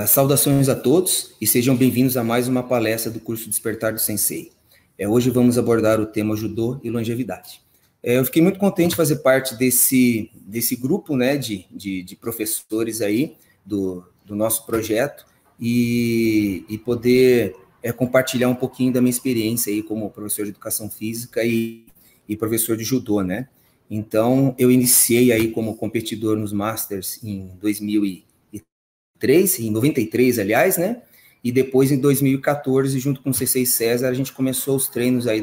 Saudações a todos e sejam bem-vindos a mais uma palestra do curso Despertar do Sensei. Hoje vamos abordar o tema Judô e longevidade. Eu fiquei muito contente de fazer parte desse grupo, né, de professores aí do nosso projeto e poder compartilhar um pouquinho da minha experiência aí como professor de educação física e professor de judô, né? Então, eu iniciei aí como competidor nos Masters em 2003, em 93, aliás, né? E depois, em 2014, junto com o C6 César, a gente começou os treinos aí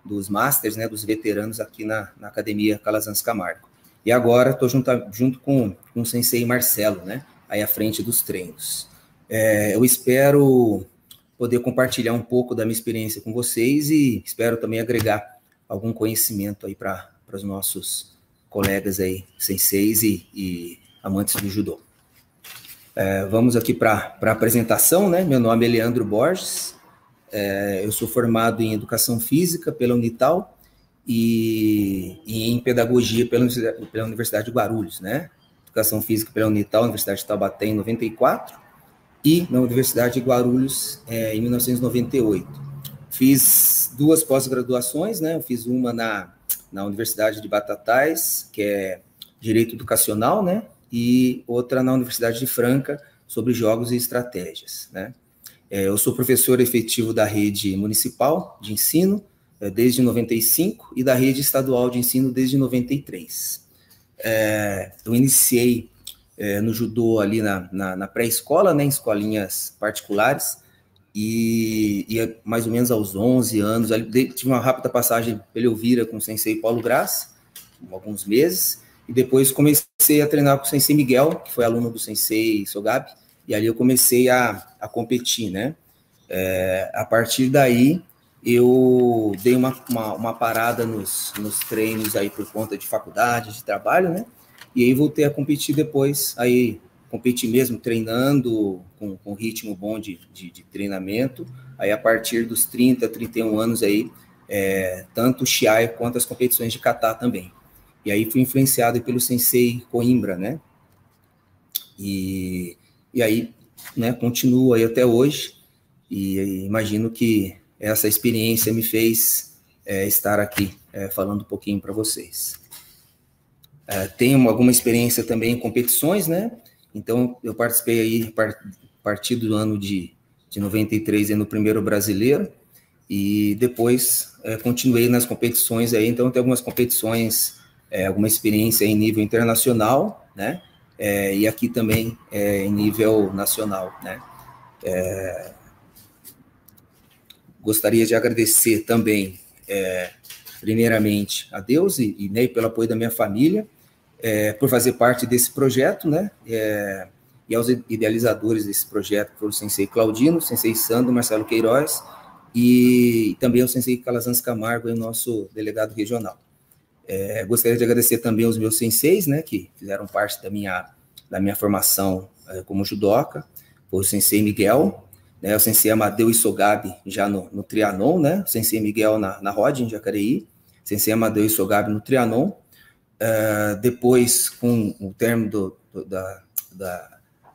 dos Masters, né? Dos veteranos aqui na Academia Calazans Camargo. E agora estou junto com o Sensei Marcelo, né? Aí à frente dos treinos. Eu espero poder compartilhar um pouco da minha experiência com vocês e espero também agregar algum conhecimento aí para os nossos colegas aí, senseis e amantes do judô. Vamos aqui para a apresentação, né? Meu nome é Leandro Borges, eu sou formado em Educação Física pela Unital e em Pedagogia pela Universidade de Guarulhos, né? Educação Física pela Unital, Universidade de Taubaté, em 94, e na Universidade de Guarulhos, em 1998. Fiz duas pós-graduações, né? Eu fiz uma na Universidade de Batatais, que é Direito Educacional, né? E outra na Universidade de Franca, sobre jogos e estratégias, né? Eu sou professor efetivo da rede municipal de ensino desde 95 e da rede estadual de ensino desde 93. Eu iniciei no judô ali na pré-escola, né? Em escolinhas particulares, e mais ou menos aos 11 anos, tive uma rápida passagem pela Elvira com o sensei Paulo Graça, alguns meses, e depois comecei a treinar com o sensei Miguel, que foi aluno do sensei Sogabi, e ali eu comecei a competir, né? A partir daí, eu dei uma parada nos treinos aí por conta de faculdade, de trabalho, né? E aí voltei a competir depois, aí competi mesmo treinando com ritmo bom de treinamento, aí a partir dos 30, 31 anos aí, tanto o Shiai quanto as competições de kata também. E aí fui influenciado pelo sensei Coimbra, né? E aí, né, continuo aí até hoje, e imagino que essa experiência me fez estar aqui falando um pouquinho para vocês. Tenho alguma experiência também em competições, né? Então, eu participei aí, a partir do ano de 93, no primeiro brasileiro, e depois continuei nas competições aí, então tem algumas competições, alguma experiência em nível internacional, né? E aqui também em nível nacional, né? Gostaria de agradecer também, primeiramente, a Deus e Ney pelo apoio da minha família, por fazer parte desse projeto, né? E aos idealizadores desse projeto, que foram o sensei Claudino, o sensei Sandro, Marcelo Queiroz, e também o sensei Calazans Camargo, o nosso delegado regional. Gostaria de agradecer também aos meus senseis, né, que fizeram parte da minha formação como judoca, o sensei Miguel, né, o sensei Amadeu Isogabi já no Trianon, né, o sensei Miguel na Rod, em Jacareí, sensei Amadeu Isogabi no Trianon. Depois, com o término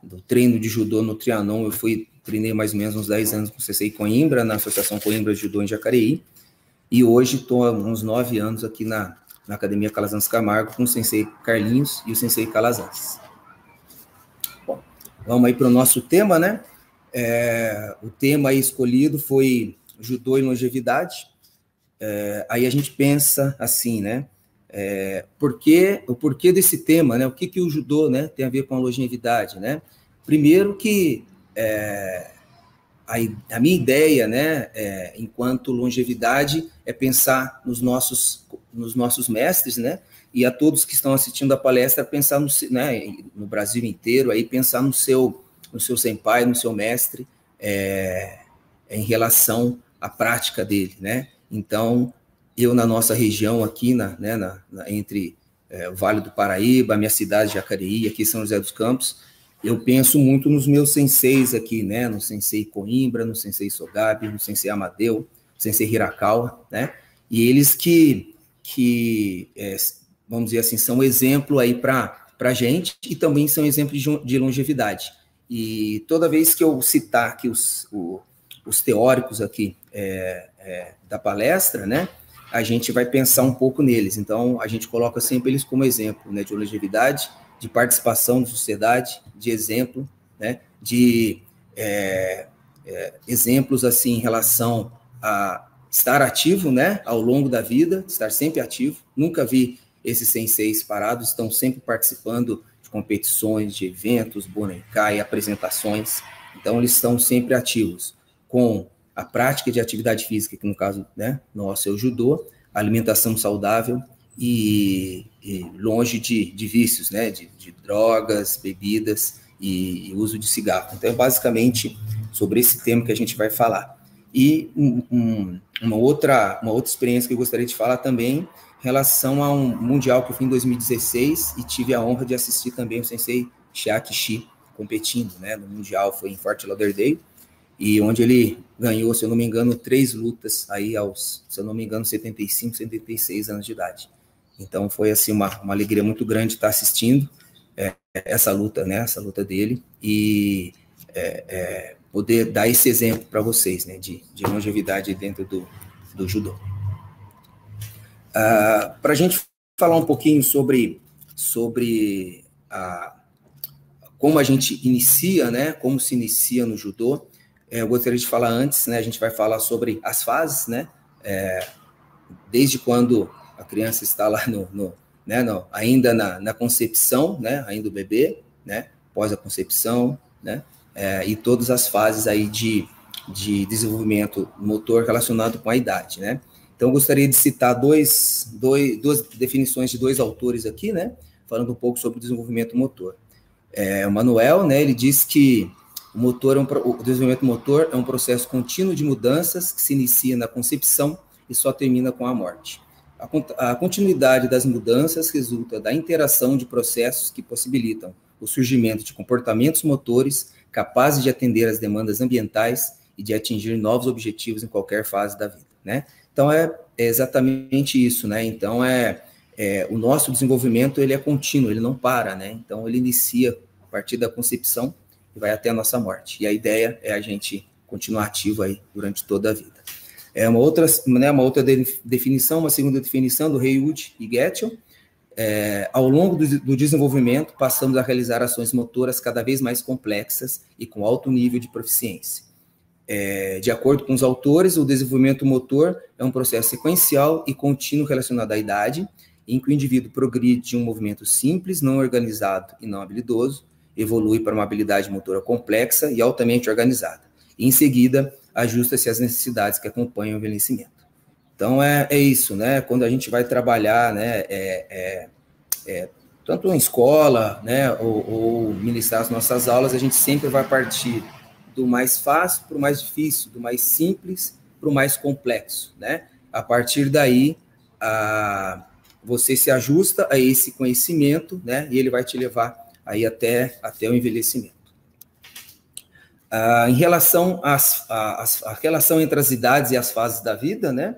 do treino de judô no Trianon, eu treinei mais ou menos uns 10 anos com o sensei Coimbra, na Associação Coimbra de Judô em Jacareí, e hoje estou há uns 9 anos aqui na Academia Calazans Camargo com o sensei Carlinhos e o sensei Calazans. Bom, vamos aí para o nosso tema, né? O tema aí escolhido foi judô e longevidade. Aí a gente pensa assim, né? O porquê desse tema, né? O que o judô, né, tem a ver com a longevidade, né? Primeiro que a minha ideia, né, enquanto longevidade, é pensar nos nossos mestres, né? E a todos que estão assistindo a palestra, pensar no Brasil inteiro, aí pensar no seu senpai, no seu mestre, em relação à prática dele, né? Então, eu na nossa região aqui, entre o Vale do Paraíba, a minha cidade, Jacareí, aqui São José dos Campos, eu penso muito nos meus senseis aqui, né? No sensei Coimbra, no sensei Sogabi, no sensei Amadeu, no sensei Hirakawa, né? E eles que vamos dizer assim, são exemplo aí para a gente e também são exemplo de longevidade. E toda vez que eu citar aqui os teóricos aqui da palestra, né, a gente vai pensar um pouco neles. Então, a gente coloca sempre eles como exemplo, né, de longevidade, de participação na sociedade, de exemplo, né, de exemplos assim em relação a estar ativo, né, ao longo da vida, estar sempre ativo. Nunca vi esses senseis parados, estão sempre participando de competições, de eventos, Bonenkai, apresentações. Então, eles estão sempre ativos com a prática de atividade física, que no caso, né, nosso é o judô, alimentação saudável e longe de vícios, né, de drogas, bebidas e uso de cigarro. Então, é basicamente sobre esse tema que a gente vai falar. E uma outra experiência que eu gostaria de falar também, em relação a um mundial que eu fui em 2016 e tive a honra de assistir também o sensei Chiaki Shi competindo, né, no mundial, foi em Fort Lauderdale, e onde ele ganhou, se eu não me engano, 3 lutas aí aos, se eu não me engano, 75, 76 anos de idade. Então foi assim uma alegria muito grande estar assistindo essa luta, né, essa luta dele, e poder dar esse exemplo para vocês, né, de longevidade dentro do judô. Para a gente falar um pouquinho sobre como a gente inicia, né, como se inicia no judô, eu gostaria de falar antes, né, a gente vai falar sobre as fases, né, desde quando a criança está lá ainda na concepção, né, ainda o bebê, né, pós a concepção, né, e todas as fases aí de desenvolvimento motor relacionado com a idade, né. Então, eu gostaria de citar duas definições de 2 autores aqui, né, falando um pouco sobre o desenvolvimento motor. O Manuel, né, ele diz que o desenvolvimento motor é um processo contínuo de mudanças que se inicia na concepção e só termina com a morte. A continuidade das mudanças resulta da interação de processos que possibilitam o surgimento de comportamentos motores capazes de atender às demandas ambientais e de atingir novos objetivos em qualquer fase da vida, né? Então, é exatamente isso, né? Então, o nosso desenvolvimento, ele é contínuo, ele não para, né? Então, ele inicia a partir da concepção e vai até a nossa morte. E a ideia é a gente continuar ativo aí durante toda a vida. Uma outra definição, uma segunda definição do Haywood e Getchell. Ao longo do desenvolvimento, passamos a realizar ações motoras cada vez mais complexas e com alto nível de proficiência. De acordo com os autores, o desenvolvimento motor é um processo sequencial e contínuo relacionado à idade, em que o indivíduo progride de um movimento simples, não organizado e não habilidoso, evolui para uma habilidade motora complexa e altamente organizada. E, em seguida, ajusta-se às necessidades que acompanham o envelhecimento. Então, é isso, né? Quando a gente vai trabalhar, né, tanto em escola, né, ou ministrar as nossas aulas, a gente sempre vai partir do mais fácil para o mais difícil, do mais simples para o mais complexo, né? A partir daí, você se ajusta a esse conhecimento, né? E ele vai te levar aí até o envelhecimento. Em relação à relação entre as idades e as fases da vida, né?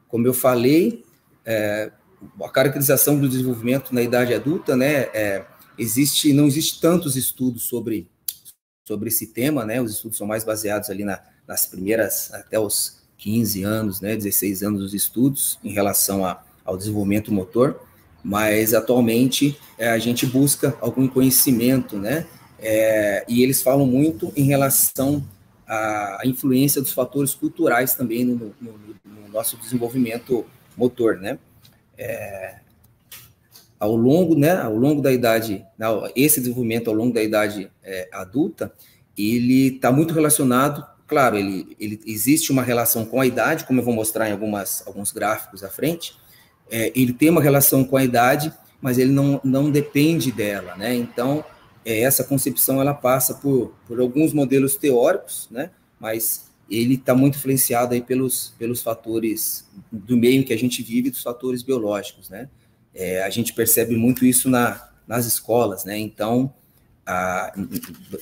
Como eu falei, a caracterização do desenvolvimento na idade adulta, né? Não existe tantos estudos sobre esse tema, né? Os estudos são mais baseados ali nas primeiras, até os 15 anos, né? 16 anos dos estudos em relação ao desenvolvimento motor, mas atualmente a gente busca algum conhecimento, né? E eles falam muito em relação à influência dos fatores culturais também no nosso desenvolvimento motor, né? Ao longo da idade, esse desenvolvimento ao longo da idade adulta, ele está muito relacionado, claro, ele existe uma relação com a idade, como eu vou mostrar em alguns gráficos à frente, ele tem uma relação com a idade, mas ele não depende dela, né? Então, essa concepção, ela passa por alguns modelos teóricos, né? Mas ele está muito influenciado aí pelos fatores do meio em que a gente vive, dos fatores biológicos, né? A gente percebe muito isso nas escolas, né? Então,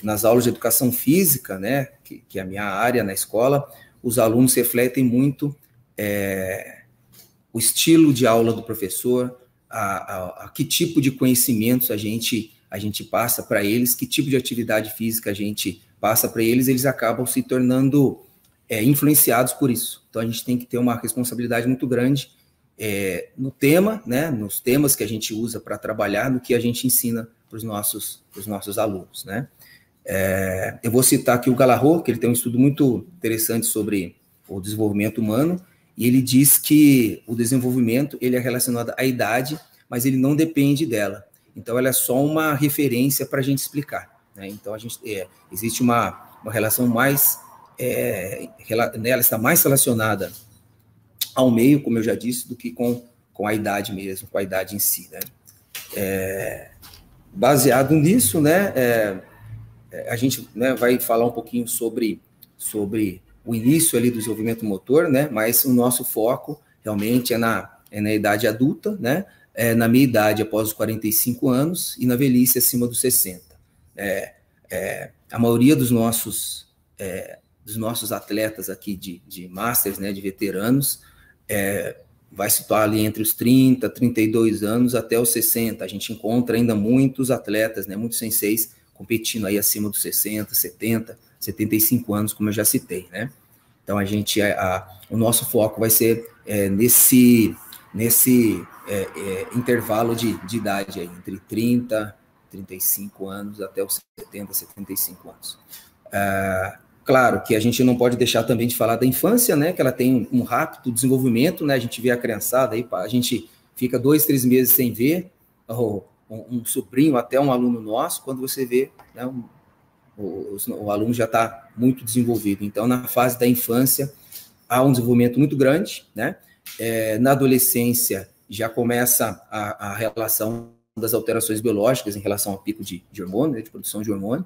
nas aulas de educação física, né, que é a minha área na escola, os alunos refletem muito o estilo de aula do professor, a que tipo de conhecimentos a gente a gente passa para eles, que tipo de atividade física a gente passa para eles, eles acabam se tornando influenciados por isso. Então, a gente tem que ter uma responsabilidade muito grande no tema, né, nos temas que a gente usa para trabalhar, no que a gente ensina para os nossos alunos, né. Eu vou citar aqui o Galarrot, que ele tem um estudo muito interessante sobre o desenvolvimento humano, e ele diz que o desenvolvimento ele é relacionado à idade, mas ele não depende dela. Então, ela é só uma referência para a gente explicar, né? Então, existe uma relação mais... ela está mais relacionada ao meio, como eu já disse, do que com a idade mesmo, com a idade em si, né? Baseado nisso, né, a gente, né, vai falar um pouquinho sobre o início ali do desenvolvimento motor, né, mas o nosso foco realmente é na idade adulta, né, na meia-idade após os 45 anos e na velhice acima dos 60. A maioria dos nossos atletas aqui de Masters, né, de veteranos, vai situar ali entre os 30, 32 anos até os 60. A gente encontra ainda muitos atletas, né, muitos senseis competindo aí acima dos 60, 70, 75 anos, como eu já citei, né? Então, o nosso foco vai ser nesse intervalo de idade aí, entre 30, 35 anos até os 70, 75 anos. Claro que a gente não pode deixar também de falar da infância, né, que ela tem um rápido desenvolvimento, né, a gente vê a criançada aí, a gente fica 2, 3 meses sem ver um sobrinho, até um aluno nosso, quando você vê, né, o aluno já está muito desenvolvido. Então, na fase da infância, há um desenvolvimento muito grande, né, na adolescência já começa a relação das alterações biológicas em relação ao pico de hormônio, né, de produção de hormônio,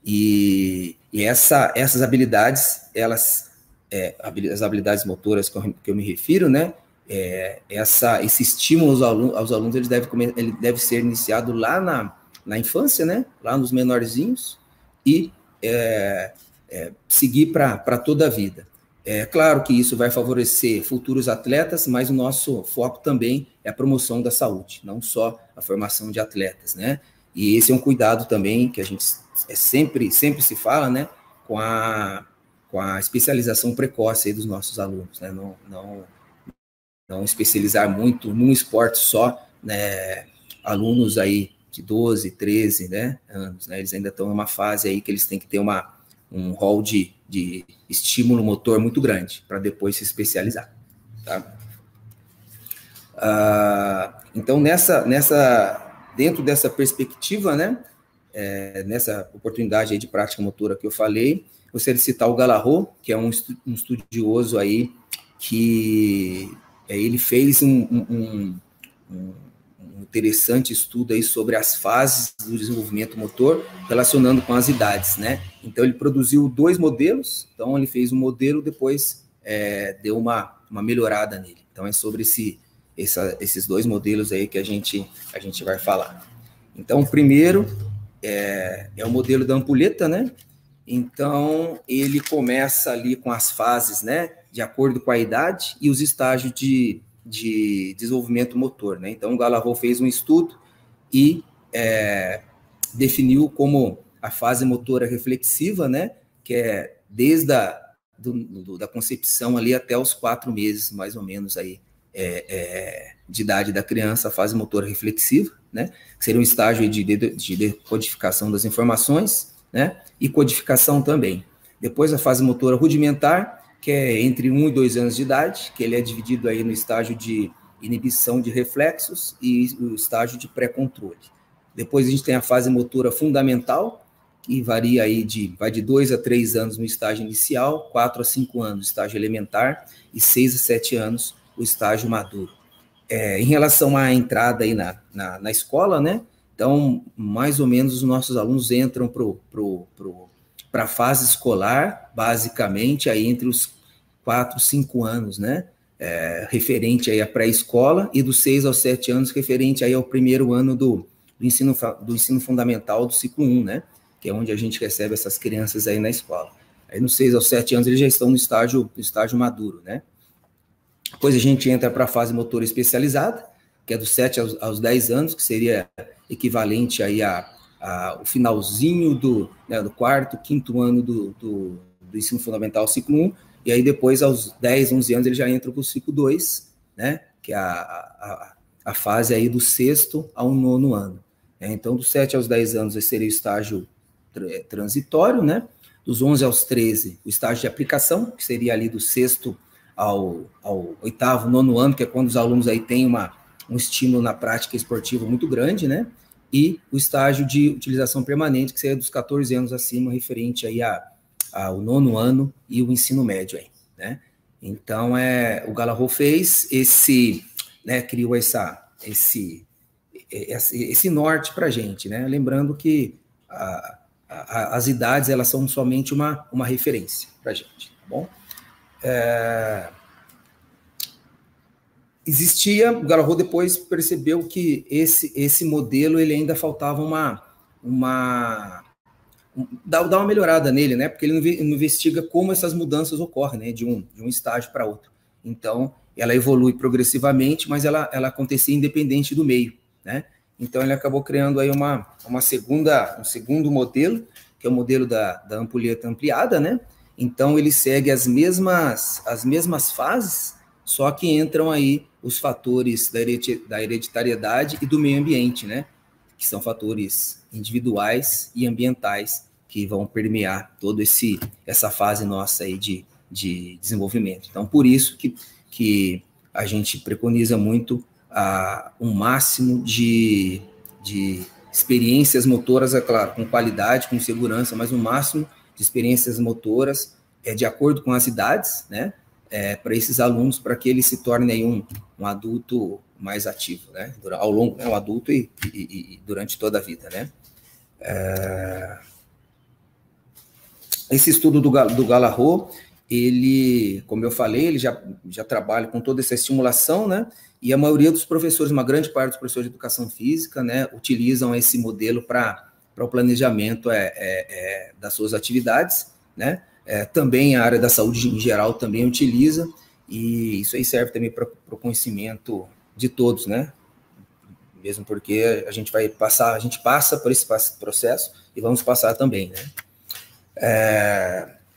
e essas habilidades, as habilidades motoras que eu me refiro, né, esse estímulo aos alunos, ele deve ser iniciado lá na infância, né, lá nos menorzinhos, e seguir para toda a vida. Claro que isso vai favorecer futuros atletas, mas o nosso foco também é a promoção da saúde, não só a formação de atletas, né? E esse é um cuidado também que a gente sempre se fala, né? Com a especialização precoce aí dos nossos alunos, né? Não especializar muito num esporte só, né? Alunos aí de 12, 13, né, anos, né? Eles ainda estão numa fase aí que eles têm que ter um rol de estímulo motor muito grande para depois se especializar, tá? Então, dentro dessa perspectiva, né, nessa oportunidade aí de prática motora que eu falei, gostaria de citar o Galarrot, que é um estudioso aí que ele fez um interessante estudo aí sobre as fases do desenvolvimento motor relacionando com as idades, né? Então, ele produziu 2 modelos, então ele fez um modelo, depois deu uma melhorada nele. Então, é sobre esses 2 modelos aí que a gente vai falar. Então, o primeiro é o modelo da ampulheta, né? Então, ele começa ali com as fases, né, de acordo com a idade e os estágios de desenvolvimento motor, né? Então, o Galarrot fez um estudo e definiu como a fase motora reflexiva, né, que é desde da concepção ali até os 4 meses, mais ou menos, aí, de idade da criança, a fase motora reflexiva, né, que seria um estágio de decodificação das informações, né, e codificação também. Depois, a fase motora rudimentar, que é entre 1 e 2 anos de idade, que ele é dividido aí no estágio de inibição de reflexos e o estágio de pré-controle. Depois a gente tem a fase motora fundamental, que varia aí vai de 2 a 3 anos no estágio inicial, 4 a 5 anos no estágio elementar e 6 a 7 anos o estágio maduro. Em relação à entrada aí na escola, né? Então, mais ou menos, os nossos alunos entram para a fase escolar, basicamente, aí entre os 4, 5 anos, né? Referente aí à pré-escola, e dos 6 aos 7 anos, referente aí ao primeiro ano do ensino fundamental do ciclo 1, né? Que é onde a gente recebe essas crianças aí na escola. Aí, nos 6 aos 7 anos, eles já estão no estágio maduro, né? Depois a gente entra para a fase motora especializada, que é dos 7 aos 10 anos, que seria equivalente aí o finalzinho do quarto, quinto ano do ensino fundamental, ciclo 1, e aí depois, aos 10, 11 anos, ele já entra para o ciclo 2, né, que é a fase aí do sexto ao nono ano. Então, dos 7 aos 10 anos, esse seria o estágio transitório, né? Dos 11 aos 13, o estágio de aplicação, que seria ali do sexto ao oitavo, nono ano, que é quando os alunos aí têm um estímulo na prática esportiva muito grande, né? E o estágio de utilização permanente, que seria dos 14 anos acima, referente aí ao nono ano e o ensino médio aí, né? Então, o Galarrot fez criou esse norte para a gente, né? Lembrando que as idades, elas são somente uma referência para a gente, tá bom? O Galarrot depois percebeu que esse modelo, ele ainda faltava dar uma melhorada nele, né? Porque ele não investiga como essas mudanças ocorrem, né? De um estágio para outro. Então, ela evolui progressivamente, mas ela acontecia independente do meio, né? Então, ele acabou criando aí um segundo modelo, que é o modelo da ampulheta ampliada, né? Então, ele segue as mesmas fases, só que entram aí os fatores da hereditariedade e do meio ambiente, né? Que são fatores individuais e ambientais que vão permear toda essa fase nossa aí de desenvolvimento. Então, por isso que a gente preconiza muito um máximo de experiências motoras, é claro, com qualidade, com segurança, mas um máximo de experiências motoras de acordo com as idades, né? Para esses alunos, para que eles se tornem aí um adulto mais ativo, né? Ao longo, um adulto e durante toda a vida, né? Esse estudo do Galarrot, ele, como eu falei, ele já trabalha com toda essa estimulação, né? E a maioria dos professores, uma grande parte dos professores de educação física, né, utilizam esse modelo para o planejamento das suas atividades, né? Também a área da saúde em geral também utiliza, e isso aí serve também para o conhecimento de todos, né? Mesmo porque a gente passa por esse processo e vamos passar também, né?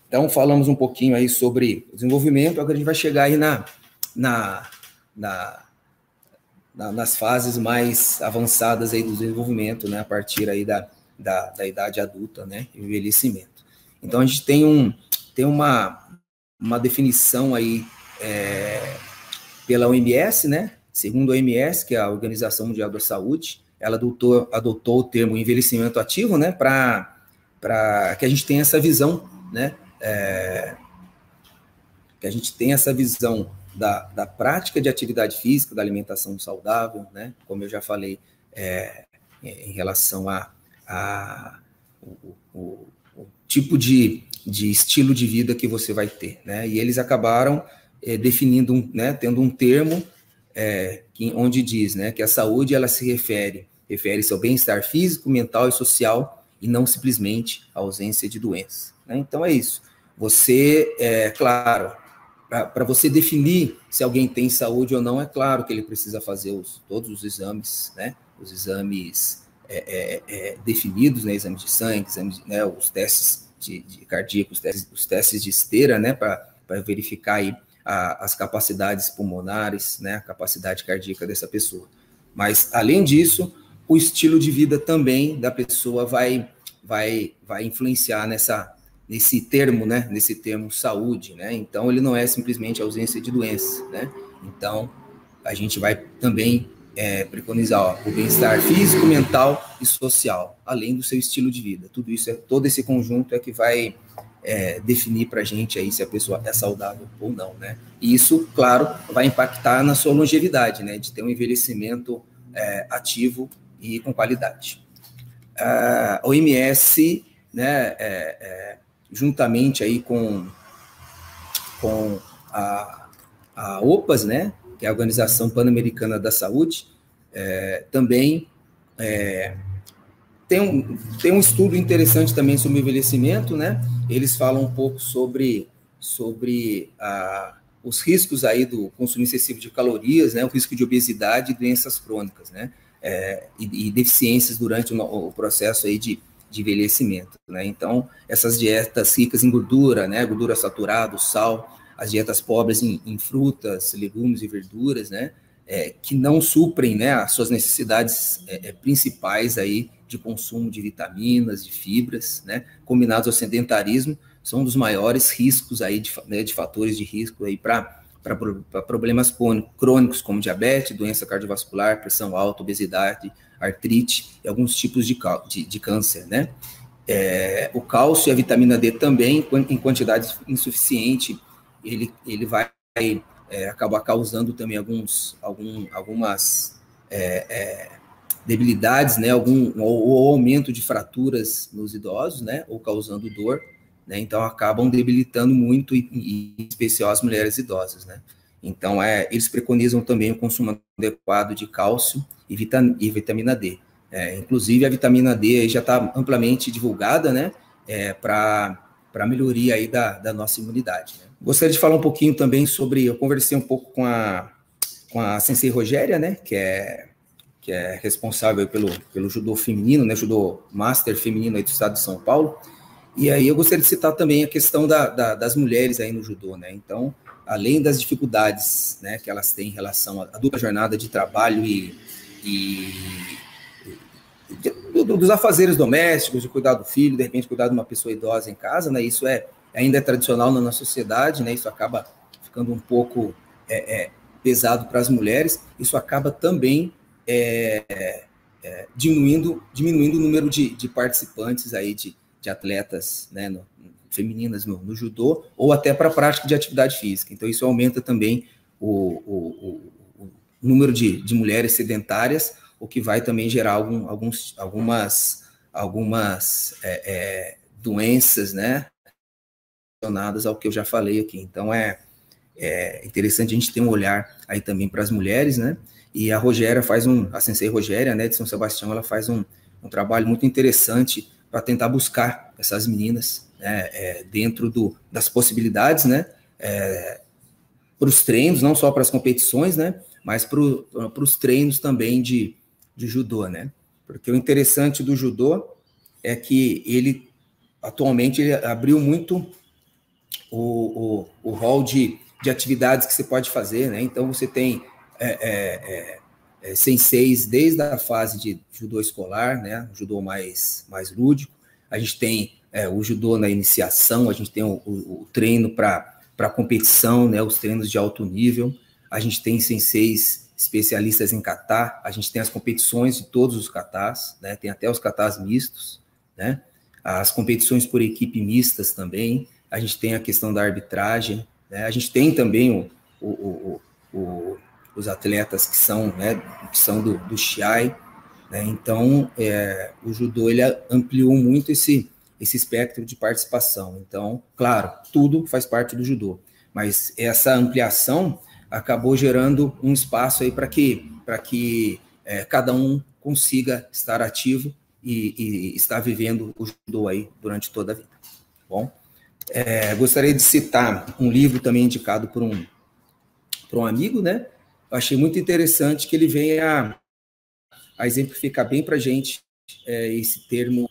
Então, falamos um pouquinho aí sobre o desenvolvimento, agora a gente vai chegar aí nas fases mais avançadas aí do desenvolvimento, né? A partir aí da idade adulta, né? E envelhecimento. Então, a gente tem uma definição aí pela OMS, né? Segundo a OMS, que é a Organização Mundial da Saúde, ela adotou o termo envelhecimento ativo, né? Para que a gente tenha essa visão, né? Que a gente tenha essa visão da prática de atividade física, da alimentação saudável, né? Como eu já falei, em relação o tipo de estilo de vida que você vai ter, né? E eles acabaram definindo, né, tendo um termo onde diz, né, que a saúde, ela refere-se ao bem-estar físico, mental e social, e não simplesmente à ausência de doença, né? Então é isso. Claro, para você definir se alguém tem saúde ou não, é claro que ele precisa fazer todos os exames, né? Os exames definidos, né? Exames de sangue, né? Os testes de cardíaco, os testes de esteira, né? Para verificar aí as capacidades pulmonares, né? A capacidade cardíaca dessa pessoa. Mas, além disso, o estilo de vida também da pessoa vai influenciar nesse termo, né? Nesse termo saúde, né? Então, ele não é simplesmente ausência de doença, né? Então, a gente vai também preconizar o bem-estar físico, mental e social, além do seu estilo de vida. Tudo isso, todo esse conjunto é que vai definir para a gente aí se a pessoa é saudável ou não, né? E isso, claro, vai impactar na sua longevidade, né? De ter um envelhecimento ativo e com qualidade. A OMS, né, juntamente aí com a OPAS, né, que é a Organização Pan-Americana da Saúde, também tem um estudo interessante também sobre o envelhecimento, né? Eles falam um pouco sobre os riscos aí do consumo excessivo de calorias, né? O risco de obesidade e doenças crônicas, né? e deficiências durante o processo aí de envelhecimento, né? Então, essas dietas ricas em gordura, né, gordura saturada, sal, as dietas pobres em frutas, legumes e verduras, né, que não suprem, né, as suas necessidades principais aí de consumo de vitaminas, de fibras, né, combinados ao sedentarismo, são um dos maiores riscos aí de fatores de risco aí para problemas crônicos como diabetes, doença cardiovascular, pressão alta, obesidade, artrite e alguns tipos de câncer, né? O cálcio e a vitamina D também, em quantidade insuficiente, ele vai acabar causando também algumas debilidades, né? Ou aumento de fraturas nos idosos, né? Ou causando dor, né? Então acabam debilitando muito, em especial as mulheres idosas, né? Então eles preconizam também o consumo adequado de cálcio e vitamina D. Inclusive a vitamina D já está amplamente divulgada, né? Para melhoria aí da nossa imunidade, né? Gostaria de falar um pouquinho também eu conversei um pouco com a Sensei Rogéria, né? Que é responsável pelo judô feminino, né? Judô Master feminino aí do estado de São Paulo. E aí eu gostaria de citar também a questão das mulheres aí no judô, né? Então, além das dificuldades, né, que elas têm em relação à dupla jornada de trabalho dos afazeres domésticos, de cuidar do filho, de repente cuidar de uma pessoa idosa em casa, né? Isso ainda é tradicional na nossa sociedade, né? Isso acaba ficando um pouco pesado para as mulheres. Isso acaba também diminuindo o número de participantes aí de atletas, né, femininas no judô, ou até para a prática de atividade física. Então, isso aumenta também o número de mulheres sedentárias, o que vai também gerar algumas doenças, né, relacionadas ao que eu já falei aqui. Então, é interessante a gente ter um olhar aí também para as mulheres, né, e a Rogéria a Sensei Rogéria, né, de São Sebastião, ela faz um trabalho muito interessante para tentar buscar essas meninas, né, dentro das possibilidades, né, para os treinos, não só para as competições, né, mas para os treinos também de judô, né, porque o interessante do judô é que atualmente ele abriu muito o rol de atividades que você pode fazer, né, então você tem senseis desde a fase de judô escolar, né, judô mais lúdico, a gente tem o judô na iniciação, a gente tem o treino para competição, né, os treinos de alto nível, a gente tem senseis especialistas em kata, a gente tem as competições de todos os katas, né, tem até os katas mistos, né, as competições por equipe mistas também, a gente tem a questão da arbitragem, né, a gente tem também os atletas que são do Shiai, né? Então, o judô ele ampliou muito esse espectro de participação. Então, claro, tudo faz parte do judô, mas essa ampliação acabou gerando um espaço aí para que cada um consiga estar ativo e estar vivendo o judô aí durante toda a vida. Bom, gostaria de citar um livro também indicado por um amigo, né? Eu achei muito interessante que ele venha a exemplificar bem para a gente esse termo,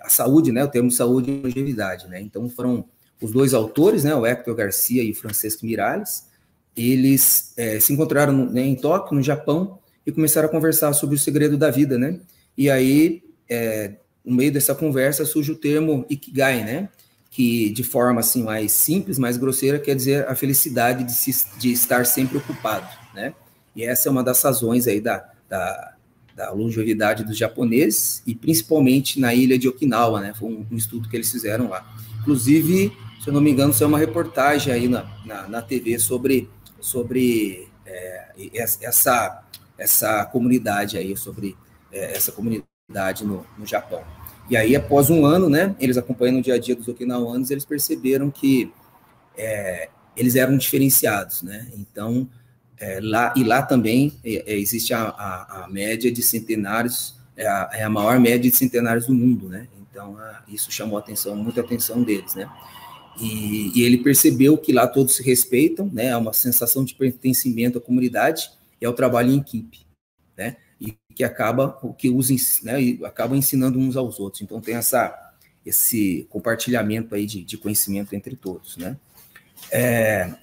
a saúde, né? O termo saúde e longevidade, né? Então, foram os dois autores, né? O Hector Garcia e o Francisco Miralles. Eles se encontraram em Tóquio, no Japão, e começaram a conversar sobre o segredo da vida, né? E aí, no meio dessa conversa, surge o termo Ikigai, né? Que de forma assim mais simples, mais grosseira, quer dizer a felicidade de estar sempre ocupado, né? E essa é uma das razões aí da longevidade dos japoneses, e principalmente na ilha de Okinawa, né? Foi um estudo que eles fizeram lá. Inclusive, se eu não me engano, saiu uma reportagem aí na TV sobre essa comunidade aí, sobre essa comunidade no Japão. E aí, após um ano, né, eles acompanhando o dia a dia dos okinawanos, eles perceberam que eles eram diferenciados, né? Então, lá também existe a média de centenários, é a maior média de centenários do mundo, né? Então, isso chamou muita atenção deles, né? E ele percebeu que lá todos se respeitam, né? Há uma sensação de pertencimento à comunidade e ao trabalho em equipe, né? e que né, e acabam ensinando uns aos outros. Então tem esse compartilhamento aí de conhecimento entre todos, né?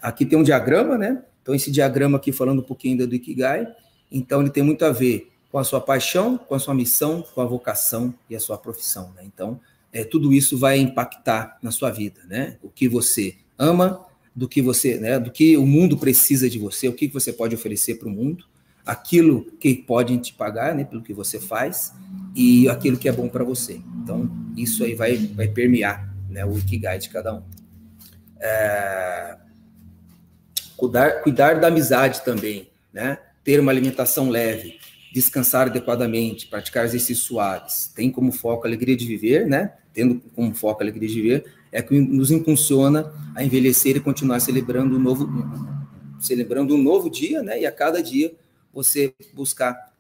Aqui tem um diagrama, né? Então esse diagrama aqui falando um pouquinho do Ikigai, então ele tem muito a ver com a sua paixão, com a sua missão, com a vocação e a sua profissão, né? Então tudo isso vai impactar na sua vida, né? O que você ama, do que o mundo precisa de você, o que você pode oferecer para o mundo, aquilo que podem te pagar, né, pelo que você faz, e aquilo que é bom para você. Então, isso aí vai permear, né, o Ikigai de cada um. Cuidar da amizade também, né? Ter uma alimentação leve, descansar adequadamente, praticar exercícios suaves, tem como foco a alegria de viver, né? Tendo como foco a alegria de viver, é que nos impulsiona a envelhecer e continuar celebrando um novo dia, né? E a cada dia você buscar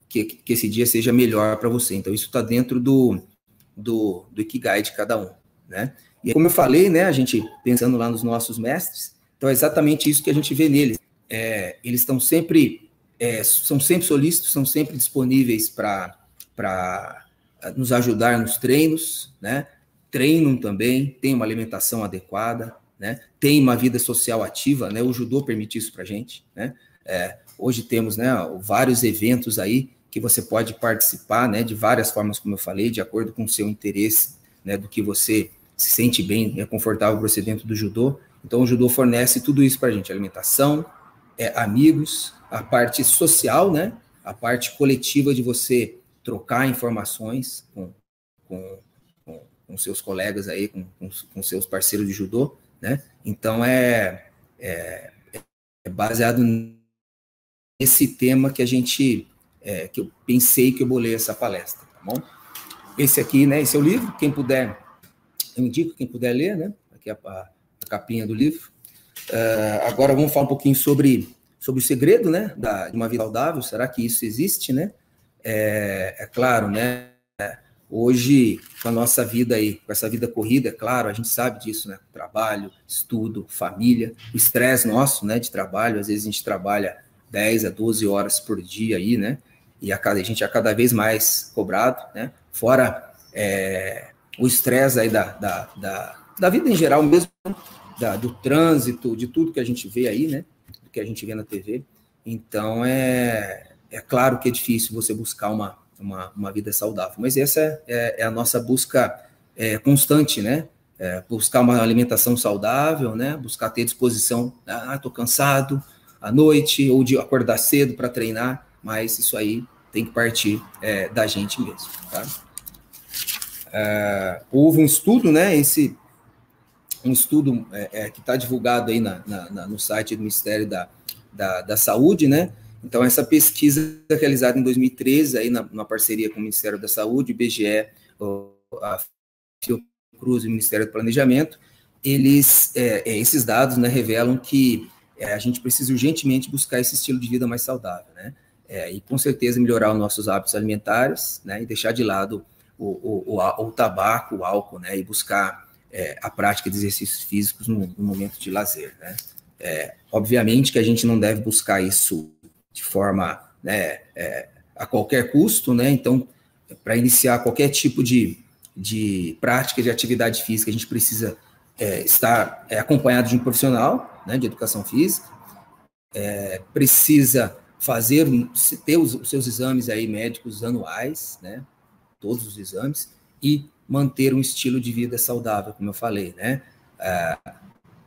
que esse dia seja melhor para você. Então, isso está dentro do Ikigai de cada um, né? E como eu falei, né? A gente pensando lá nos nossos mestres, então é exatamente isso que a gente vê neles. Eles estão sempre são sempre solícitos, são sempre disponíveis para nos ajudar nos treinos, né? Treinam também, têm uma alimentação adequada, né? Tem uma vida social ativa, né? O judô permite isso para a gente, né? Hoje temos, né, vários eventos aí que você pode participar, né, de várias formas, como eu falei, de acordo com o seu interesse, né, do que você se sente bem, é confortável para você dentro do judô. Então, o judô fornece tudo isso para a gente, alimentação, amigos, a parte social, né, a parte coletiva de você trocar informações com seus colegas aí, com seus parceiros de judô, né? Então, é baseado nesse tema que que eu pensei que eu bolei essa palestra, tá bom? Esse aqui, né, esse é o livro, quem puder, eu indico, quem puder ler, né? Aqui a capinha do livro. Agora vamos falar um pouquinho sobre o segredo, né, de uma vida saudável. Será que isso existe, né? Claro, né? Hoje, com a nossa vida aí, com essa vida corrida, é claro, a gente sabe disso, né? Trabalho, estudo, família, o estresse nosso, né, de trabalho, às vezes a gente trabalha 10 a 12 horas por dia aí, né? E a gente é cada vez mais cobrado, né? Fora o estresse aí da vida em geral mesmo, do trânsito, de tudo que a gente vê aí, né? Do que a gente vê na TV. Então, é claro que é difícil você buscar uma vida saudável, mas essa é a nossa busca constante, né? Buscar uma alimentação saudável, né? Buscar ter disposição, estou cansado à noite, ou de acordar cedo para treinar, mas isso aí tem que partir da gente mesmo, tá? Houve um estudo, né? Um estudo que está divulgado aí no site do Ministério da Saúde, né? Então, essa pesquisa realizada em 2013, aí na parceria com o Ministério da Saúde, o IBGE, a Fiocruz e o Ministério do Planejamento, esses dados, né, revelam que a gente precisa urgentemente buscar esse estilo de vida mais saudável, né? E com certeza melhorar os nossos hábitos alimentares, né? E deixar de lado o tabaco, o álcool, né? E buscar a prática de exercícios físicos no momento de lazer, né? Obviamente que a gente não deve buscar isso de forma, né, a qualquer custo, né? Então, para iniciar qualquer tipo de prática de atividade física, a gente precisa estar acompanhado de um profissional, né, de educação física, precisa ter os seus exames aí médicos anuais, né? Todos os exames, e manter um estilo de vida saudável, como eu falei, né?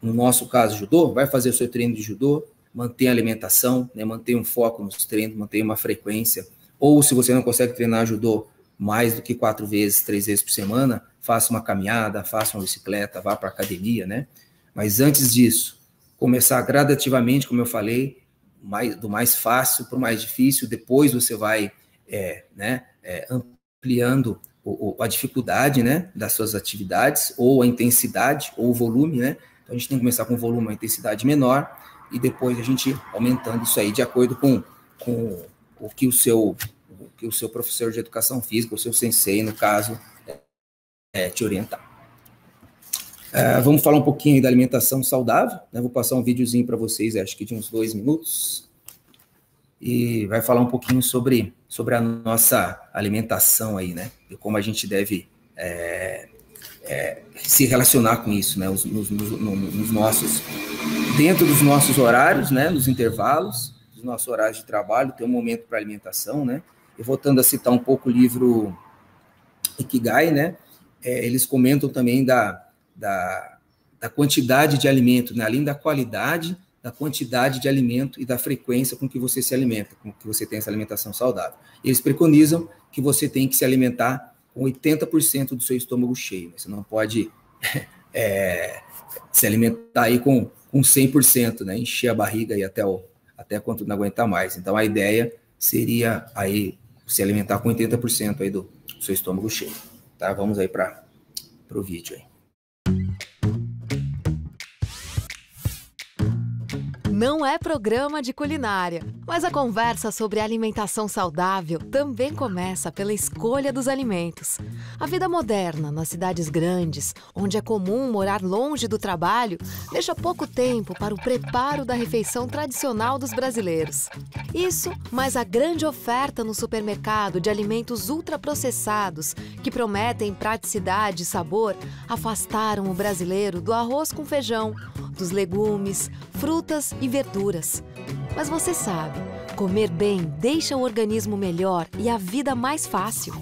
No nosso caso, judô, vai fazer o seu treino de judô, manter a alimentação, né, manter um foco nos treinos, manter uma frequência, ou se você não consegue treinar judô mais do que 4 vezes, 3 vezes por semana, faça uma caminhada, faça uma bicicleta, vá para a academia, né? Mas antes disso, começar gradativamente, como eu falei, do mais fácil para o mais difícil, depois você vai ampliando a dificuldade, né, das suas atividades, ou a intensidade, ou o volume, né? Então, a gente tem que começar com um volume, uma intensidade menor, e depois a gente aumentando isso aí de acordo com o que o seu professor de educação física, o seu sensei, no caso, te orientar. Vamos falar um pouquinho aí da alimentação saudável, né? Vou passar um videozinho para vocês, acho que de uns 2 minutos. e vai falar um pouquinho sobre a nossa alimentação aí, né? E como a gente deve se relacionar com isso, né? Dentro dos nossos horários, né? Nos intervalos, dos nossos horários de trabalho, tem um momento para alimentação, né? E voltando a citar um pouco o livro Ikigai, né? Eles comentam também da quantidade de alimento, né? Além da qualidade, da quantidade de alimento e da frequência com que você se alimenta, com que você tem essa alimentação saudável. Eles preconizam que você tem que se alimentar com 80% do seu estômago cheio. Você não pode se alimentar aí com 100%, né? Encher a barriga aí até quando não aguentar mais. Então, a ideia seria aí se alimentar com 80% aí do seu estômago cheio. Tá? Vamos aí para o vídeo aí. Não é programa de culinária, mas a conversa sobre alimentação saudável também começa pela escolha dos alimentos. A vida moderna, nas cidades grandes, onde é comum morar longe do trabalho, deixa pouco tempo para o preparo da refeição tradicional dos brasileiros. Isso, mais a grande oferta no supermercado de alimentos ultraprocessados, que prometem praticidade e sabor, afastaram o brasileiro do arroz com feijão, dos legumes, frutas e verduras. Mas você sabe, comer bem deixa o organismo melhor e a vida mais fácil.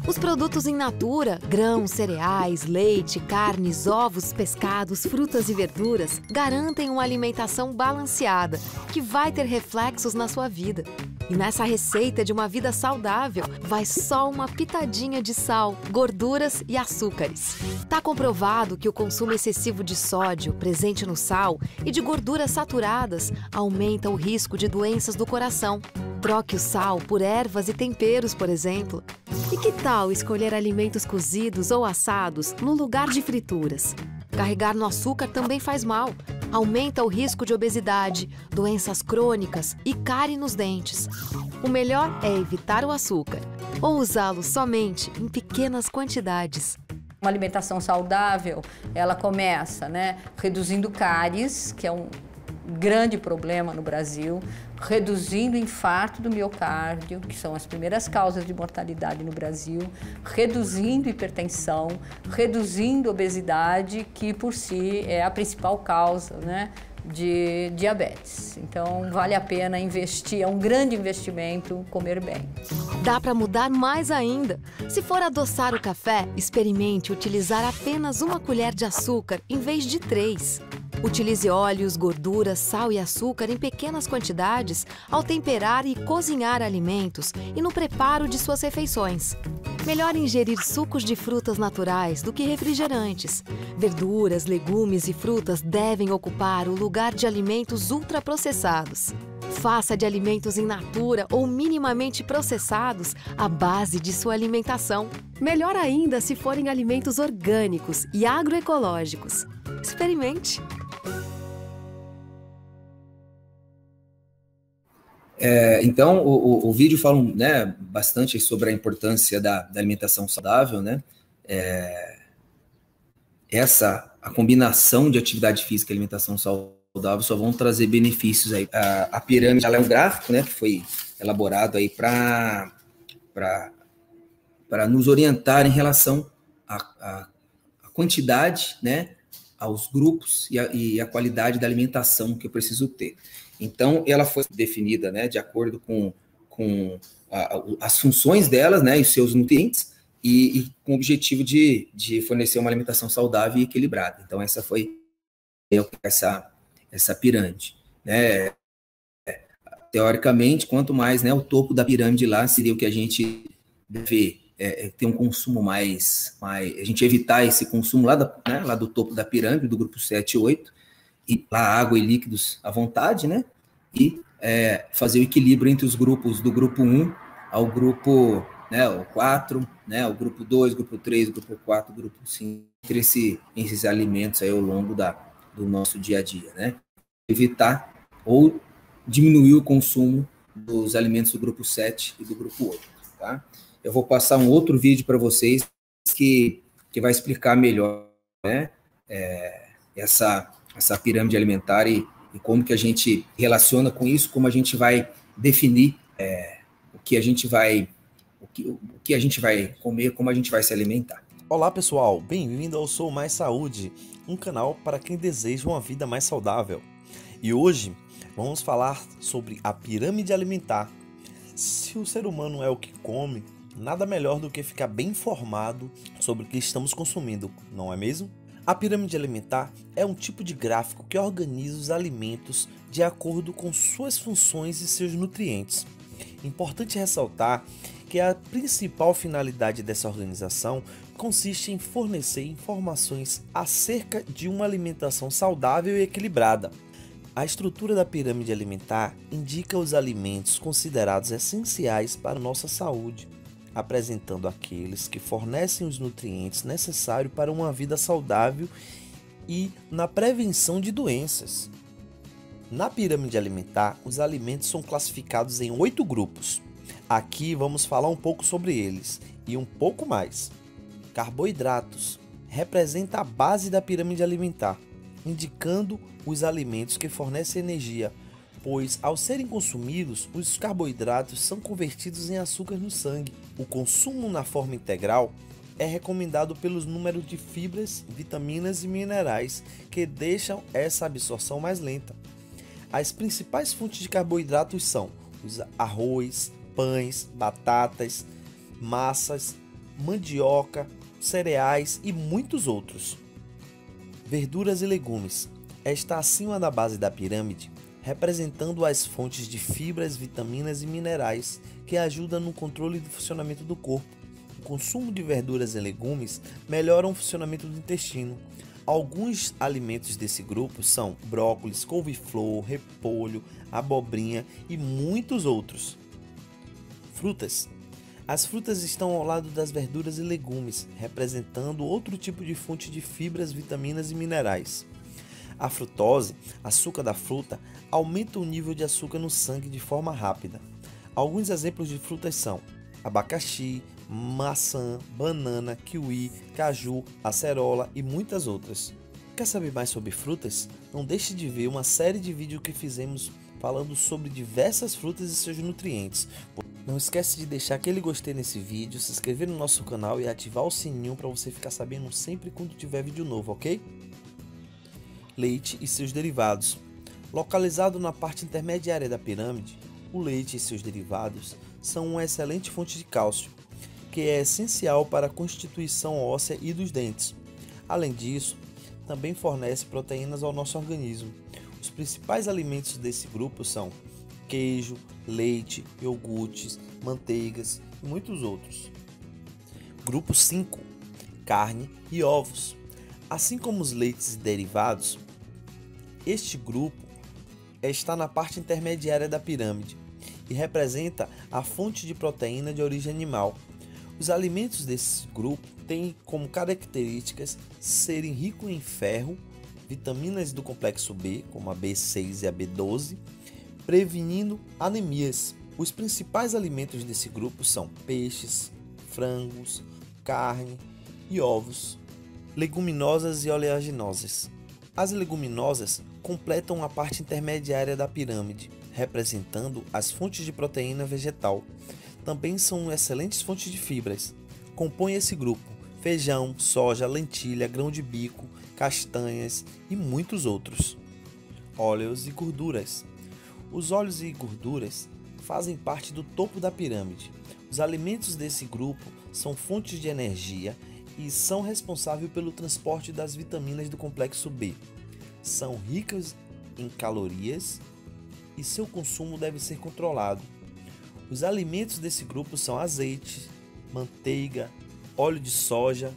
Os produtos in natura, grãos, cereais, leite, carnes, ovos, pescados, frutas e verduras garantem uma alimentação balanceada, que vai ter reflexos na sua vida. E nessa receita de uma vida saudável, vai só uma pitadinha de sal, gorduras e açúcares. Tá comprovado que o consumo excessivo de sódio, presente no sal, e de gorduras saturadas aumenta o risco de doenças do coração. Troque o sal por ervas e temperos, por exemplo. E que tal escolher alimentos cozidos ou assados no lugar de frituras? Carregar no açúcar também faz mal. Aumenta o risco de obesidade, doenças crônicas e cárie nos dentes. O melhor é evitar o açúcar ou usá-lo somente em pequenas quantidades. Uma alimentação saudável, ela começa, reduzindo cáries, que é um grande problema no Brasil, reduzindo o infarto do miocárdio, que são as primeiras causas de mortalidade no Brasil, reduzindo hipertensão, reduzindo obesidade, que por si é a principal causa, de diabetes. Então, vale a pena investir, é um grande investimento comer bem. Dá para mudar mais ainda. Se for adoçar o café, experimente utilizar apenas 1 colher de açúcar em vez de 3. Utilize óleos, gorduras, sal e açúcar em pequenas quantidades ao temperar e cozinhar alimentos e no preparo de suas refeições. Melhor ingerir sucos de frutas naturais do que refrigerantes. Verduras, legumes e frutas devem ocupar o lugar de alimentos ultraprocessados. Faça de alimentos in natura ou minimamente processados a base de sua alimentação. Melhor ainda se forem alimentos orgânicos e agroecológicos. Experimente! Então, o vídeo fala bastante sobre a importância da alimentação saudável, né? A combinação de atividade física e alimentação saudável só vão trazer benefícios aí. A pirâmide, ela é um gráfico, né, que foi elaborado aí para nos orientar em relação à quantidade, né, aos grupos e a qualidade da alimentação que eu preciso ter. Então, ela foi definida, né, de acordo com as funções delas, né, e os seus nutrientes, e com o objetivo de fornecer uma alimentação saudável e equilibrada. Então, essa foi essa pirâmide, né? Teoricamente, quanto mais, né, o topo da pirâmide lá seria o que a gente deve ter um consumo mais a gente evitar esse consumo lá do topo da pirâmide, do grupo 7 e 8, e lá água e líquidos à vontade, né? E fazer o equilíbrio entre os grupos, do grupo 1 ao grupo, né, o 4, né, o grupo 2, grupo 3, grupo 4, grupo 5, entre esses alimentos aí ao longo do nosso dia a dia, né? Evitar ou diminuir o consumo dos alimentos do grupo 7 e do grupo 8, tá? Eu vou passar um outro vídeo para vocês que vai explicar melhor, né, essa pirâmide alimentar e como que a gente relaciona com isso, como a gente vai definir o que a gente vai comer, como a gente vai se alimentar. Olá pessoal, bem-vindo ao Sou Mais Saúde, um canal para quem deseja uma vida mais saudável. E hoje vamos falar sobre a pirâmide alimentar. Se o ser humano é o que come, nada melhor do que ficar bem informado sobre o que estamos consumindo, não é mesmo? A pirâmide alimentar é um tipo de gráfico que organiza os alimentos de acordo com suas funções e seus nutrientes. Importante ressaltar que a principal finalidade dessa organização consiste em fornecer informações acerca de uma alimentação saudável e equilibrada. A estrutura da pirâmide alimentar indica os alimentos considerados essenciais para nossa saúde, apresentando aqueles que fornecem os nutrientes necessários para uma vida saudável e na prevenção de doenças. Na pirâmide alimentar, os alimentos são classificados em 8 grupos. Aqui vamos falar um pouco sobre eles e um pouco mais. Carboidratos representa a base da pirâmide alimentar, indicando os alimentos que fornecem energia, pois ao serem consumidos, os carboidratos são convertidos em açúcar no sangue. O consumo na forma integral é recomendado pelos números de fibras, vitaminas e minerais que deixam essa absorção mais lenta. As principais fontes de carboidratos são os arroz, pães, batatas, massas, mandioca, cereais e muitos outros. Verduras e legumes está acima da base da pirâmide, representando as fontes de fibras, vitaminas e minerais que ajudam no controle do funcionamento do corpo. O consumo de verduras e legumes melhora o funcionamento do intestino. Alguns alimentos desse grupo são brócolis, couve-flor, repolho, abobrinha e muitos outros. Frutas. As frutas estão ao lado das verduras e legumes, representando outro tipo de fonte de fibras, vitaminas e minerais. A frutose, açúcar da fruta, aumenta o nível de açúcar no sangue de forma rápida. Alguns exemplos de frutas são abacaxi, maçã, banana, kiwi, caju, acerola e muitas outras. Quer saber mais sobre frutas? Não deixe de ver uma série de vídeos que fizemos falando sobre diversas frutas e seus nutrientes. Não esquece de deixar aquele gostei nesse vídeo, se inscrever no nosso canal e ativar o sininho para você ficar sabendo sempre quando tiver vídeo novo, ok? Leite e seus derivados. Localizado na parte intermediária da pirâmide, o leite e seus derivados são uma excelente fonte de cálcio, que é essencial para a constituição óssea e dos dentes. Além disso, também fornece proteínas ao nosso organismo. Os principais alimentos desse grupo são queijo, leite, iogurtes, manteigas e muitos outros. Grupo 5. Carne e ovos. Assim como os leites e derivados, este grupo está na parte intermediária da pirâmide e representa a fonte de proteína de origem animal. Os alimentos desse grupo têm como características serem ricos em ferro, vitaminas do complexo B, como a B6 e a B12, prevenindo anemias. Os principais alimentos desse grupo são peixes, frangos, carne e ovos. Leguminosas e oleaginosas. As leguminosas completam a parte intermediária da pirâmide, representando as fontes de proteína vegetal. Também são excelentes fontes de fibras. Compõem esse grupo feijão, soja, lentilha, grão de bico, castanhas e muitos outros. Óleos e gorduras. Os óleos e gorduras fazem parte do topo da pirâmide. Os alimentos desse grupo são fontes de energia e são responsáveis pelo transporte das vitaminas do complexo B. São ricas em calorias e seu consumo deve ser controlado. Os alimentos desse grupo são azeite, manteiga, óleo de soja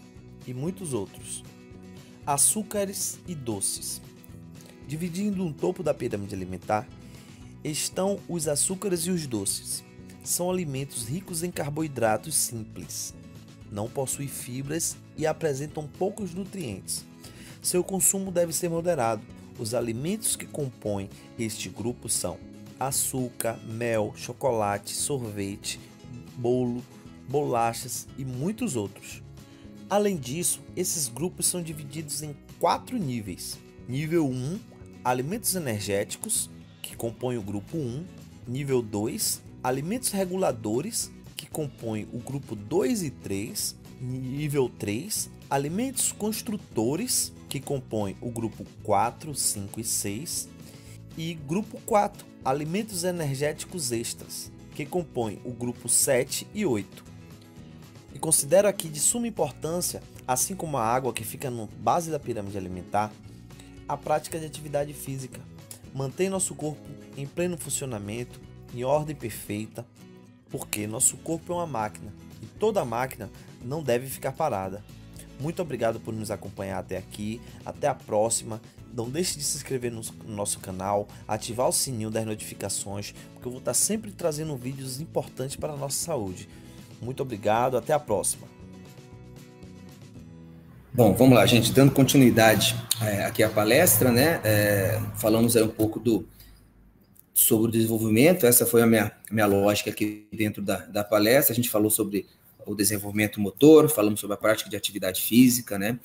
e muitos outros. Açúcares e doces. Dividindo o topo da pirâmide alimentar, estão os açúcares e os doces. São alimentos ricos em carboidratos simples. Não possuem fibras e apresentam poucos nutrientes. Seu consumo deve ser moderado. Os alimentos que compõem este grupo são açúcar, mel, chocolate, sorvete, bolo, bolachas e muitos outros. Além disso, esses grupos são divididos em 4 níveis. Nível 1, alimentos energéticos, que compõem o grupo 1. Nível 2, alimentos reguladores, que compõem o grupo 2 e 3. Nível 3, alimentos construtores, que compõem o grupo 4, 5 e 6. E grupo 4, alimentos energéticos extras, que compõem o grupo 7 e 8. E considero aqui de suma importância, assim como a água que fica na base da pirâmide alimentar, a prática de atividade física. Mantém nosso corpo em pleno funcionamento, em ordem perfeita, porque nosso corpo é uma máquina e toda máquina não deve ficar parada. Muito obrigado por nos acompanhar até aqui, até a próxima. Não deixe de se inscrever no nosso canal, ativar o sininho das notificações, porque eu vou estar sempre trazendo vídeos importantes para a nossa saúde. Muito obrigado, até a próxima. Bom, vamos lá, gente, dando continuidade aqui à palestra, né? Falamos aí um pouco sobre o desenvolvimento. Essa foi a minha lógica aqui dentro da palestra. A gente falou sobre o desenvolvimento motor, falamos sobre a prática de atividade física, né?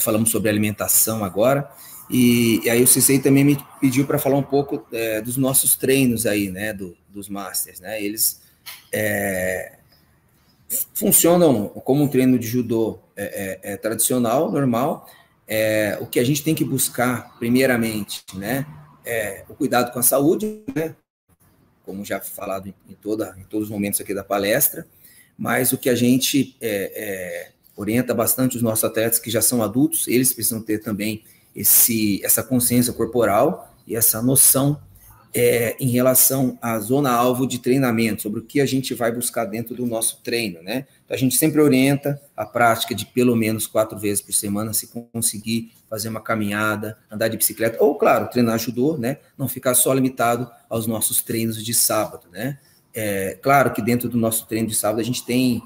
Falamos sobre alimentação agora. E aí o Sensei também me pediu para falar um pouco dos nossos treinos aí, né? Dos Masters, né? Eles funcionam como um treino de judô tradicional, normal. O que a gente tem que buscar, primeiramente, né? O cuidado com a saúde, né? Como já falado em todos os momentos aqui da palestra. Mas o que a gente orienta bastante os nossos atletas que já são adultos, eles precisam ter também essa consciência corporal e essa noção em relação à zona-alvo de treinamento, sobre o que a gente vai buscar dentro do nosso treino, né? Então, a gente sempre orienta a prática de pelo menos 4 vezes por semana, se conseguir fazer uma caminhada, andar de bicicleta, ou, claro, treinar judô, né? Não ficar só limitado aos nossos treinos de sábado, né? Claro que dentro do nosso treino de sábado a gente tem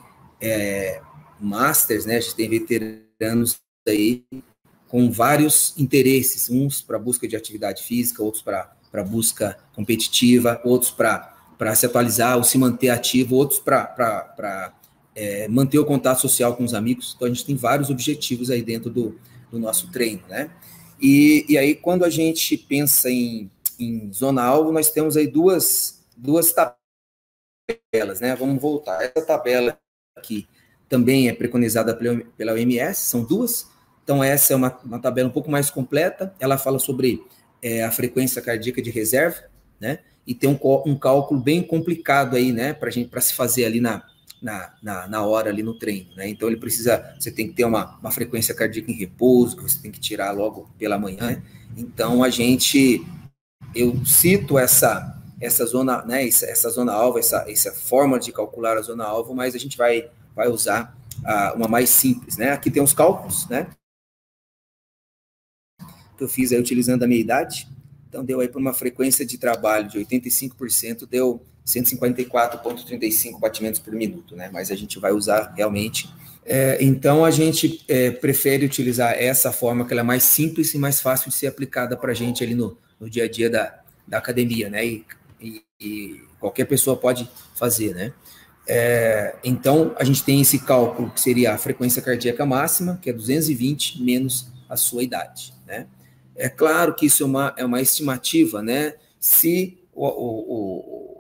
masters, né? A gente tem veteranos aí com vários interesses, uns para busca de atividade física, outros para busca competitiva, outros para se atualizar ou se manter ativo, outros para manter o contato social com os amigos. Então, a gente tem vários objetivos aí dentro do nosso treino, né? E aí, quando a gente pensa em zona-alvo, nós temos aí duas tabelas, né? Vamos voltar. Essa tabela aqui também é preconizada pela OMS, são duas. Então, essa é uma tabela um pouco mais completa. Ela fala sobre a frequência cardíaca de reserva, né? E tem um cálculo bem complicado aí, né? Para se fazer ali na hora, ali no treino, né? Então, você tem que ter uma frequência cardíaca em repouso, que você tem que tirar logo pela manhã, né? Então, eu cito essa zona, né? Essa zona-alvo, essa forma de calcular a zona-alvo, mas a gente vai usar uma mais simples, né? Aqui tem os cálculos, né? Que eu fiz aí utilizando a minha idade. Então, deu aí para uma frequência de trabalho de 85%, deu 154,35 batimentos por minuto, né? Mas a gente vai usar realmente. Então, a gente prefere utilizar essa forma, que ela é mais simples e mais fácil de ser aplicada para a gente ali no dia a dia da academia, né? E qualquer pessoa pode fazer, né? Então, a gente tem esse cálculo, que seria a frequência cardíaca máxima, que é 220 menos a sua idade, né? É claro que isso é uma estimativa, né? Se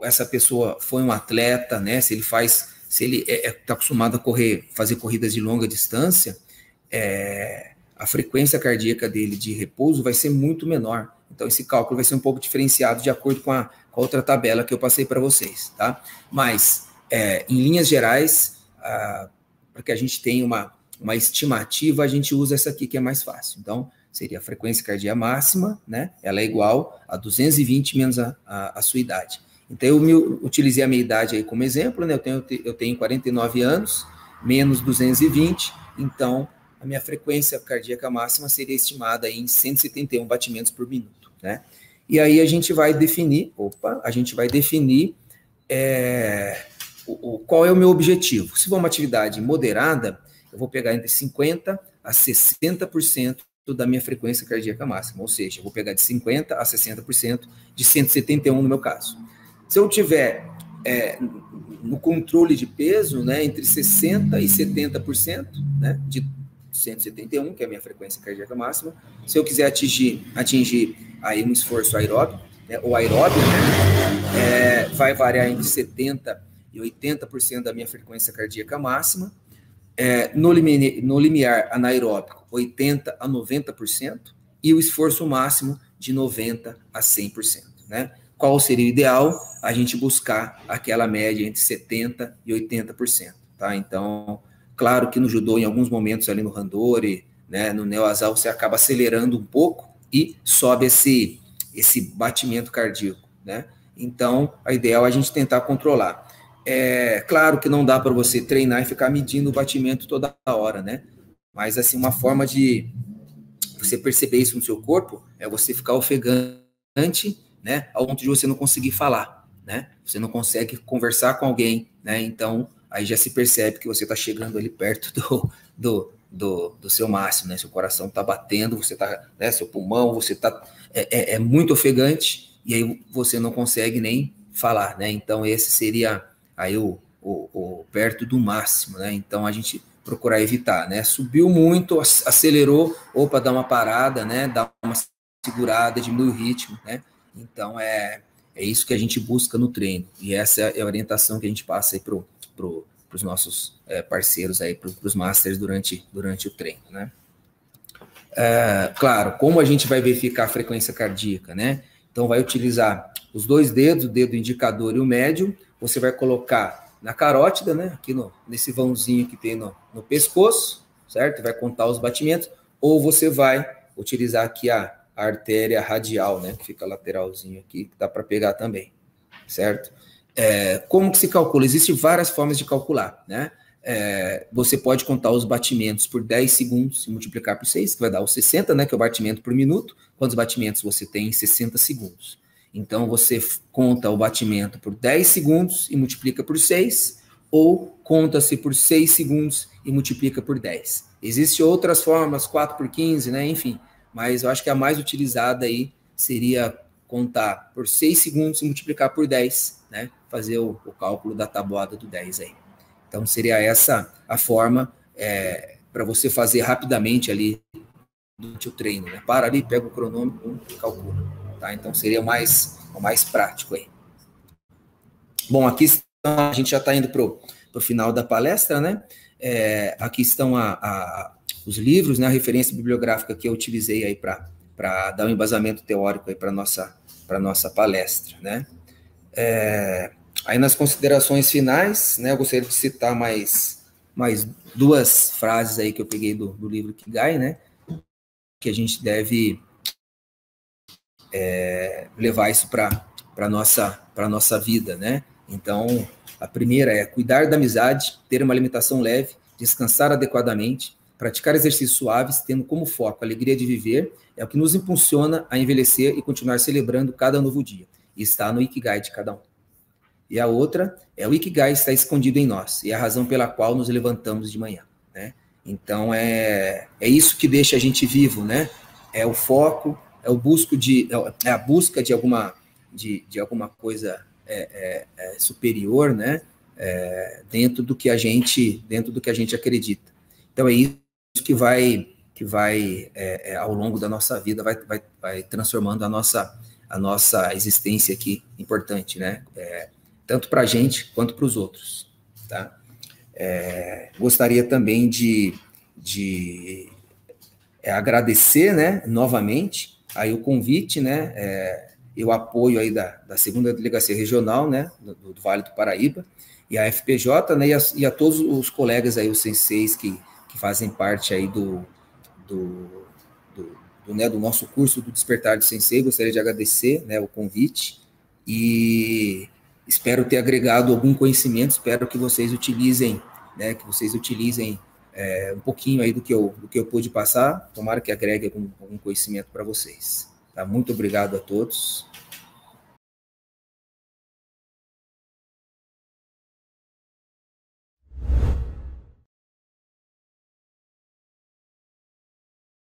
essa pessoa foi um atleta, né? Se ele está acostumado a fazer corridas de longa distância, a frequência cardíaca dele de repouso vai ser muito menor. Então, esse cálculo vai ser um pouco diferenciado de acordo com a outra tabela que eu passei para vocês, tá? Mas, em linhas gerais, para que a gente tenha uma estimativa, a gente usa essa aqui, que é mais fácil. Então, seria a frequência cardíaca máxima, né? Ela é igual a 220 menos a sua idade. Então, eu utilizei a minha idade aí como exemplo, né? Eu tenho 49 anos, menos 220, então a minha frequência cardíaca máxima seria estimada em 171 batimentos por minuto, né? E aí a gente vai definir, qual é o meu objetivo. Se for uma atividade moderada, eu vou pegar entre 50% a 60% da minha frequência cardíaca máxima, ou seja, eu vou pegar de 50% a 60% de 171 no meu caso. Se eu tiver no controle de peso, né, entre 60% e 70%, né, de 171, que é a minha frequência cardíaca máxima, se eu quiser atingir aí um esforço aeróbico, né, ou aeróbio, né, vai variar entre 70% e 80% da minha frequência cardíaca máxima. No limiar anaeróbico, 80% a 90%, e o esforço máximo de 90% a 100%. Né? Qual seria o ideal? A gente buscar aquela média entre 70% e 80%. Tá? Então, claro que no judô, em alguns momentos ali no randori, né, no neoasal, você acaba acelerando um pouco e sobe esse batimento cardíaco. Né? Então, a ideal é a gente tentar controlar. Claro que não dá para você treinar e ficar medindo o batimento toda hora, né? Mas, assim, uma forma de você perceber isso no seu corpo é você ficar ofegante, né? Ao ponto de você não conseguir falar, né? Você não consegue conversar com alguém, né? Então, aí já se percebe que você está chegando ali perto do seu máximo, né? Seu coração está batendo, você está, né? Seu pulmão, você está é muito ofegante e aí você não consegue nem falar, né? Então, esse seria aí o perto do máximo, né? Então, a gente procurar evitar, né? Subiu muito, acelerou, opa, dá uma parada, né? Dá uma segurada, diminui o ritmo, né? Então, é isso que a gente busca no treino. E essa é a orientação que a gente passa aí para os nossos parceiros aí, para os masters durante o treino, né? Claro, como a gente vai verificar a frequência cardíaca, né? Então, vai utilizar os dois dedos, o dedo indicador e o médio. Você vai colocar na carótida, né? Aqui nesse vãozinho que tem no pescoço, certo? Vai contar os batimentos. Ou você vai utilizar aqui a artéria radial, né? Que fica lateralzinho aqui, que dá para pegar também, certo? Como que se calcula? Existem várias formas de calcular, né? Você pode contar os batimentos por 10 segundos e multiplicar por 6, que vai dar os 60, né? Que é o batimento por minuto. Quantos batimentos você tem em 60 segundos? Então, você conta o batimento por 10 segundos e multiplica por 6, ou conta-se por 6 segundos e multiplica por 10. Existem outras formas, 4 por 15, né? Enfim, mas eu acho que a mais utilizada aí seria contar por 6 segundos e multiplicar por 10, né? Fazer o cálculo da tabuada do 10 aí. Então, seria essa a forma para você fazer rapidamente ali durante o treino, né? Para ali, pega o cronômetro e calcula. Tá? Então, seria o mais prático aí. Bom, aqui a gente já está indo para o final da palestra, né? Aqui estão os livros, né? A referência bibliográfica que eu utilizei aí para dar um embasamento teórico aí para nossa palestra, né? Aí nas considerações finais, né? Eu gostaria de citar mais duas frases aí que eu peguei do livro Ikigai, né? Que a gente deve levar isso para a nossa vida, né? Então, a primeira é cuidar da amizade, ter uma alimentação leve, descansar adequadamente, praticar exercícios suaves, tendo como foco a alegria de viver, é o que nos impulsiona a envelhecer e continuar celebrando cada novo dia. E está no Ikigai de cada um. E a outra o Ikigai está escondido em nós, e é a razão pela qual nos levantamos de manhã, né? Então, é isso que deixa a gente vivo, né? É o foco, é a busca de alguma coisa superior, né? Dentro do que a gente acredita. Então, é isso que vai ao longo da nossa vida, vai transformando a nossa existência aqui, importante, né? Tanto para a gente quanto para os outros, tá? Gostaria também de agradecer, né, novamente aí o convite, né, e o apoio aí da 2ª Delegacia Regional, né, do Vale do Paraíba, e a FPJ, né, e a todos os colegas aí, os senseis que fazem parte aí do nosso curso do Despertar do Sensei. Gostaria de agradecer, né, o convite, e espero ter agregado algum conhecimento, espero que vocês utilizem, né, um pouquinho aí do que eu pude passar. Tomara que agregue algum conhecimento para vocês. Tá? Muito obrigado a todos.